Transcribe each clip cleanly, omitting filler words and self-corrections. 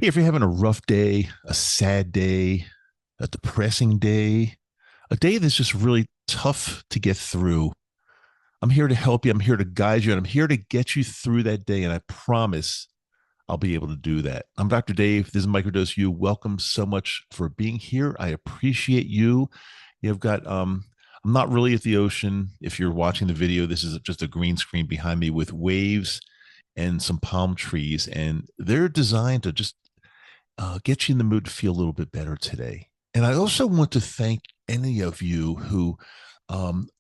Hey, if you're having a rough day, a sad day, a depressing day, a day that's just really tough to get through, I'm here to help you. I'm here to guide you, and I'm here to get you through that day. And I promise I'll be able to do that. I'm Dr. Dave. This is Microdose U. Welcome so much for being here. I appreciate you. You've got, I'm not really at the ocean. If you're watching the video, this is just a green screen behind me with waves and some palm trees, and they're designed to just get you in the mood to feel a little bit better today. And I also want to thank any of you who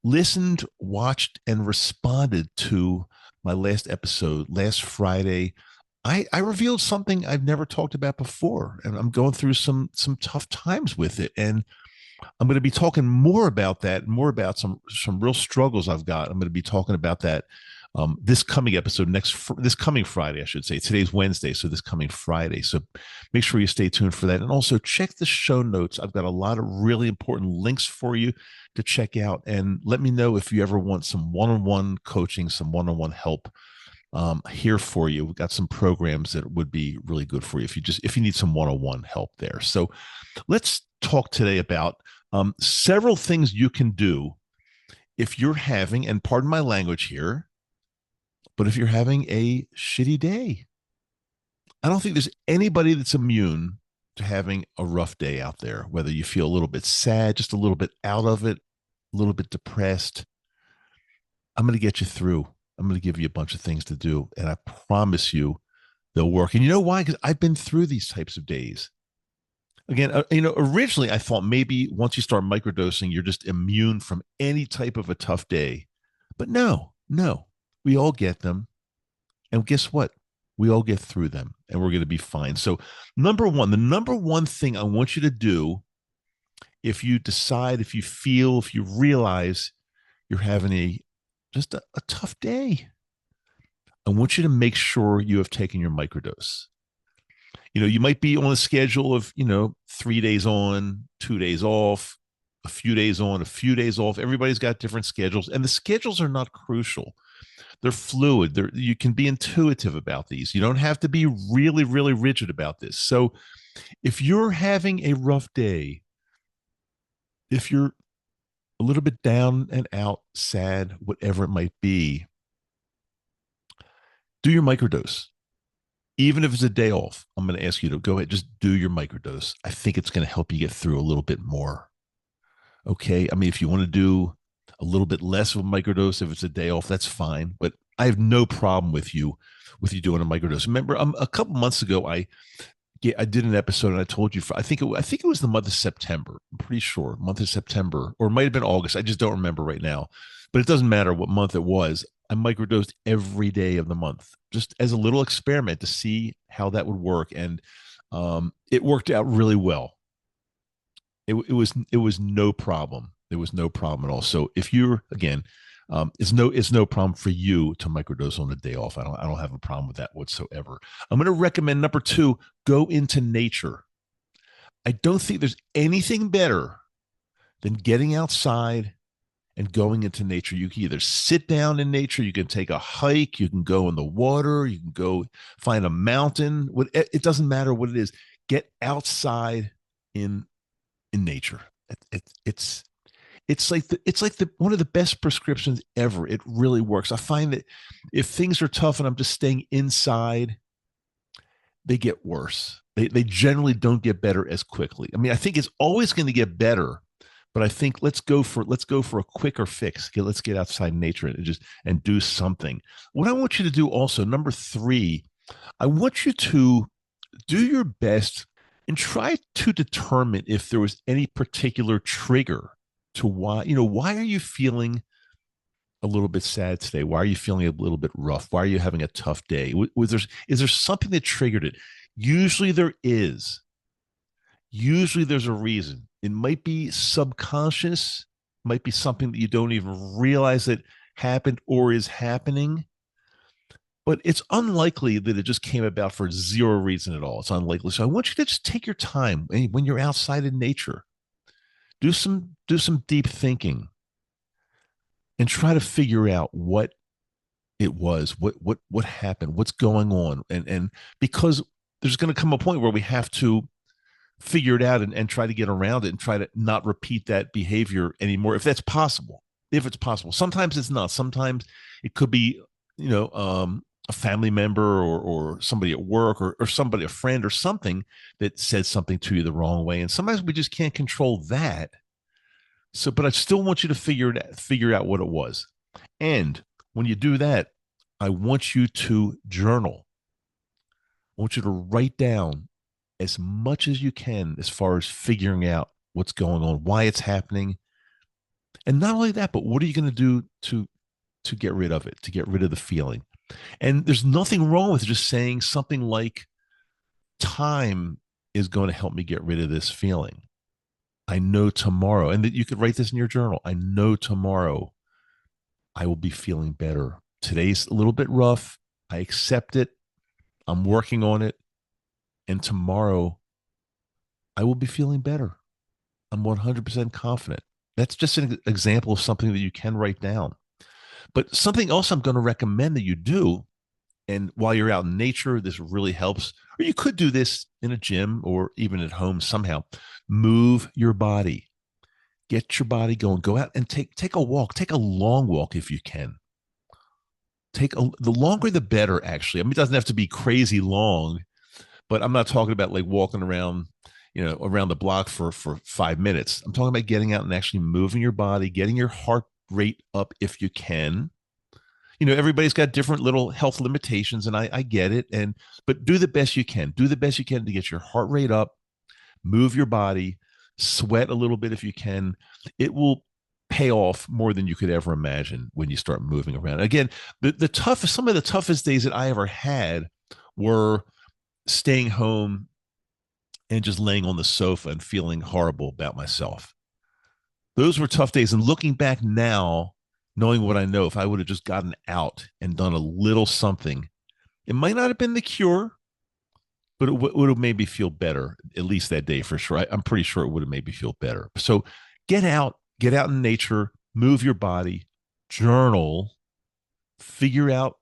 listened, watched, and responded to my last episode last Friday. I revealed something I've never talked about before, and I'm going through some tough times with it. And I'm going to be talking more about that, more about some real struggles I've got. I'm going to be talking about that this coming episode this coming Friday, I should say. Today's Wednesday, so this coming Friday. So make sure you stay tuned for that, and also check the show notes. I've got a lot of really important links for you to check out, and let me know if you ever want some one-on-one coaching, some one-on-one help. Here for you. We've got some programs that would be really good for you if you need some one-on-one help there. So let's talk today about several things you can do if you're having, and pardon my language here, but if you're having a shitty day. I don't think there's anybody that's immune to having a rough day out there, whether you feel a little bit sad, just a little bit out of it, a little bit depressed. I'm going to get you through. I'm going to give you a bunch of things to do, and I promise you they'll work. And you know why? Because I've been through these types of days. Again, originally I thought maybe once you start microdosing, you're just immune from any type of a tough day. But no, we all get them. And guess what? We all get through them, and we're going to be fine. So, the number one thing I want you to do, if you decide, if you feel, if you realize you're having a tough day, I want you to make sure you have taken your microdose. You might be on a schedule of, 3 days on, 2 days off, a few days on, a few days off. Everybody's got different schedules, and the schedules are not crucial. They're fluid. You can be intuitive about these. You don't have to be really, really rigid about this. So if you're having a rough day, if you're a little bit down and out, sad, whatever it might be, do your microdose. Even if it's a day off, I'm going to ask you to go ahead, just do your microdose. I think it's going to help you get through a little bit more. Okay. I mean, if you want to do a little bit less of a microdose, if it's a day off, that's fine. But I have no problem with you doing a microdose. Remember, a couple months ago, I did an episode and I told you I think it was the month of September. I'm pretty sure month of September, or it might have been August. I just don't remember right now. But it doesn't matter what month it was. I microdosed every day of the month, just as a little experiment to see how that would work, and it worked out really well. It was no problem. There was no problem at all. So if you're, again, it's no problem for you to microdose on the day off. I don't have a problem with that whatsoever. I'm going to recommend number 2, go into nature. I don't think there's anything better than getting outside and going into nature. You can either sit down in nature, you can take a hike, you can go in the water, you can go find a mountain. It doesn't matter what it is. Get outside in nature. It's like the one of the best prescriptions ever. It really works. I find that if things are tough and I'm just staying inside, they get worse. They generally don't get better as quickly. I mean, I think it's always going to get better, but I think let's go for a quicker fix. Let's get outside in nature and do something. What I want you to do also, number 3, I want you to do your best and try to determine if there was any particular trigger to why are you feeling a little bit sad today? Why are you feeling a little bit rough? Why are you having a tough day? Is there something that triggered it? Usually there is. Usually there's a reason. It might be subconscious, might be something that you don't even realize that happened or is happening. But it's unlikely that it just came about for zero reason at all. It's unlikely. So I want you to just take your time when you're outside in nature. Do some deep thinking and try to figure out what it was, what happened, what's going on. And because there's going to come a point where we have to figure it out and try to get around it and try to not repeat that behavior anymore if that's possible. If it's possible, sometimes it's not. Sometimes it could be, you know, a family member or somebody at work or somebody, a friend or something that said something to you the wrong way. And sometimes we just can't control that. So, but I still want you to figure out what it was. And when you do that, I want you to journal. I want you to write down as much as you can as far as figuring out what's going on, why it's happening. And not only that, but what are you going to do to get rid of it, to get rid of the feeling? And there's nothing wrong with just saying something like, time is going to help me get rid of this feeling. I know tomorrow, and that you could write this in your journal. I know tomorrow I will be feeling better. Today's a little bit rough. I accept it. I'm working on it. And tomorrow I will be feeling better. I'm 100% confident. That's just an example of something that you can write down. But something else I'm going to recommend that you do, and while you're out in nature, this really helps, or you could do this in a gym or even at home somehow. Move your body. Get your body going. Go out and take a walk. Take a long walk if you can. The longer the better, actually. I mean, it doesn't have to be crazy long, but I'm not talking about like walking around, around the block for 5 minutes. I'm talking about getting out and actually moving your body, getting your heart rate up if you can. Everybody's got different little health limitations, and I get it. But do the best you can. Do the best you can to get your heart rate up, move your body, sweat a little bit if you can. It will pay off more than you could ever imagine when you start moving around. Again, some of the toughest days that I ever had were staying home and just laying on the sofa and feeling horrible about myself. Those were tough days. And looking back now, knowing what I know, if I would have just gotten out and done a little something, it might not have been the cure, but it would have made me feel better, at least that day for sure. I'm pretty sure it would have made me feel better. So get out in nature, move your body, journal, figure out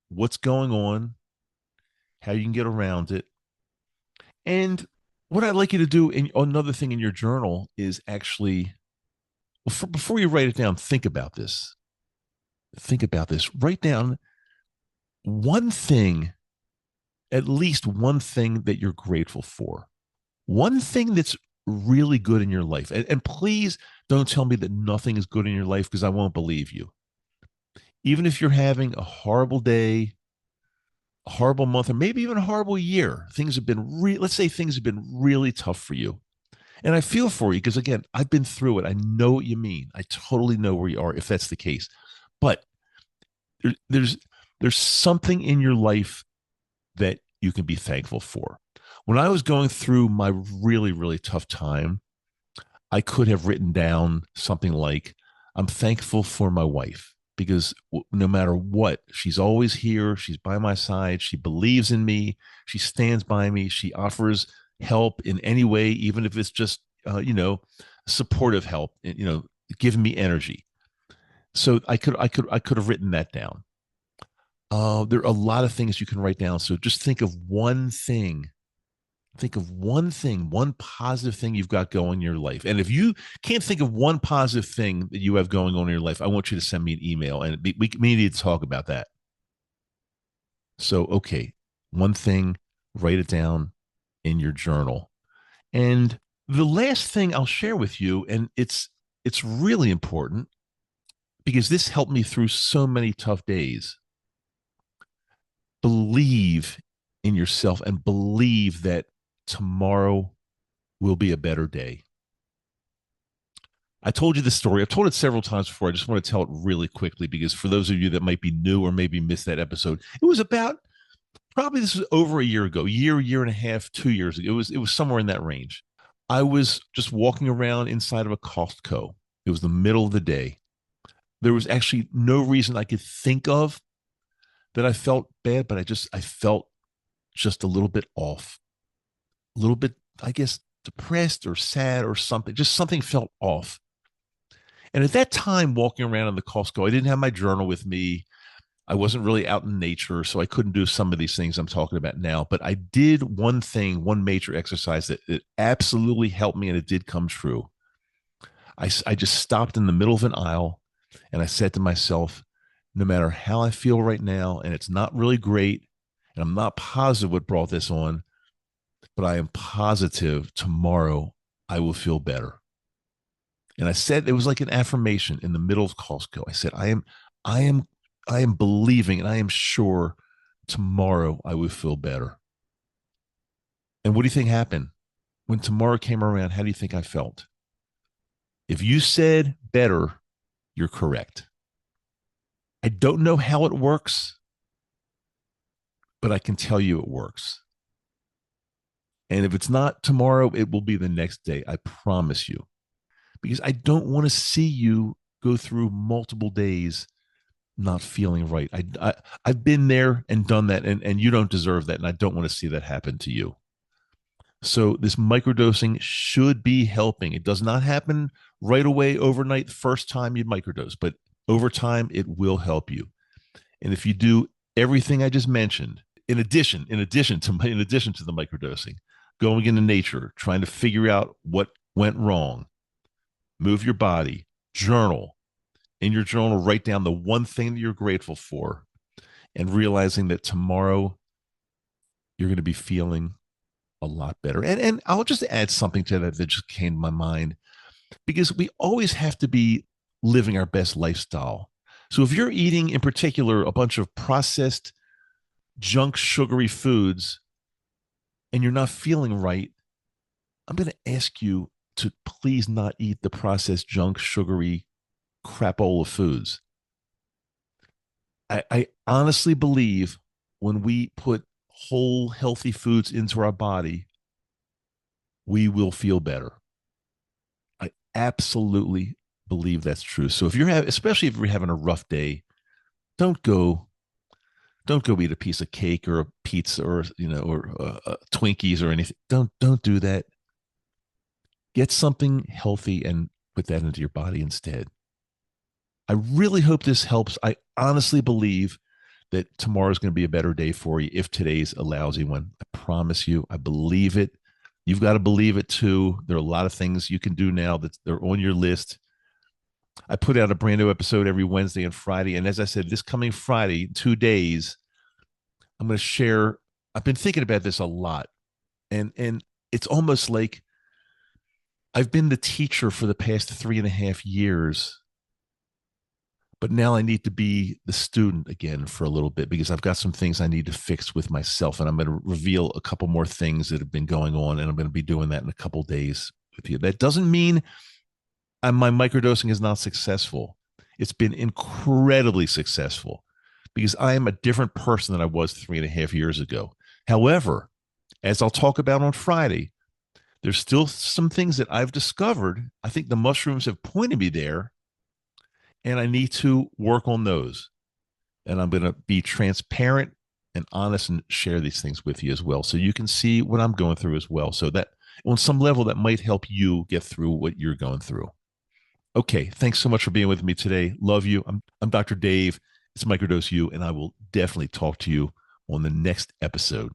what's going on, how you can get around it. And what I'd like you to do, another thing in your journal is actually, before you write it down, think about this. Write down one thing, at least one thing that you're grateful for. One thing that's really good in your life. And please don't tell me that nothing is good in your life, because I won't believe you. Even if you're having a horrible day, a horrible month, or maybe even a horrible year, let's say things have been really tough for you. And I feel for you because, again, I've been through it. I know what you mean. I totally know where you are if that's the case. But there's something in your life that you can be thankful for. When I was going through my really, really tough time, I could have written down something like, I'm thankful for my wife, because no matter what, she's always here. She's by my side. She believes in me. She stands by me. She offers help in any way, even if it's just, supportive help, giving me energy. So I could have written that down. There are a lot of things you can write down. So just think of one thing. Think of one thing, one positive thing you've got going in your life. And if you can't think of one positive thing that you have going on in your life, I want you to send me an email, and we need to talk about that. So, okay, one thing, write it down in your journal. And the last thing I'll share with you, and it's really important because this helped me through so many tough days. Believe in yourself and believe that tomorrow will be a better day. I told you this story. I've told it several times before. I just want to tell it really quickly because for those of you that might be new or maybe missed that episode, it was about, probably this was over a year ago, year and a half, 2 years ago. It was somewhere in that range. I was just walking around inside of a Costco. It was the middle of the day. There was actually no reason I could think of that I felt bad, but I felt just a little bit off, a little bit, I guess, depressed or sad or something. Just something felt off. And at that time, walking around in the Costco, I didn't have my journal with me. I wasn't really out in nature, so I couldn't do some of these things I'm talking about now. But I did one thing, one major exercise that it absolutely helped me, and it did come true. I just stopped in the middle of an aisle and I said to myself, no matter how I feel right now, and it's not really great, and I'm not positive what brought this on, but I am positive tomorrow I will feel better. And I said it was like an affirmation in the middle of Costco. I said, I am, I am believing and I am sure tomorrow I will feel better. And what do you think happened? When tomorrow came around, how do you think I felt? If you said better, you're correct. I don't know how it works, but I can tell you it works. And if it's not tomorrow, it will be the next day. I promise you. Because I don't want to see you go through multiple days not feeling right. I've been there and done that, and you don't deserve that. And I don't want to see that happen to you. So this microdosing should be helping. It does not happen right away overnight the first time you microdose, but over time it will help you. And if you do everything I just mentioned, in addition to the microdosing, going into nature, trying to figure out what went wrong, move your body, journal. In your journal, write down the one thing that you're grateful for, and realizing that tomorrow you're going to be feeling a lot better. And I'll just add something to that that just came to my mind, because we always have to be living our best lifestyle. So if you're eating in particular a bunch of processed junk sugary foods and you're not feeling right, I'm going to ask you to please not eat the processed junk sugary crapola foods. I honestly believe when we put whole healthy foods into our body, we will feel better. I absolutely believe that's true. So if you're having, especially if you're having a rough day, don't go don't go eat a piece of cake or a pizza or Twinkies or anything. Don't do that. Get something healthy and put that into your body instead. I really hope this helps. I honestly believe that tomorrow's going to be a better day for you if today's a lousy one. I promise you. I believe it. You've got to believe it too. There are a lot of things you can do now that they're on your list. I put out a brand new episode every Wednesday and Friday. And as I said, this coming Friday, 2 days, I'm going to share. I've been thinking about this a lot. And it's almost like I've been the teacher for the past 3.5 years, but now I need to be the student again for a little bit because I've got some things I need to fix with myself. And I'm going to reveal a couple more things that have been going on. And I'm going to be doing that in a couple days with you. That doesn't mean my microdosing is not successful. It's been incredibly successful because I am a different person than I was 3.5 years ago. However, as I'll talk about on Friday, there's still some things that I've discovered. I think the mushrooms have pointed me there, and I need to work on those. And I'm going to be transparent and honest and share these things with you as well. So you can see what I'm going through as well. So that on some level, that might help you get through what you're going through. Okay. Thanks so much for being with me today. Love you. I'm Dr. Dave. It's Microdose U, and I will definitely talk to you on the next episode.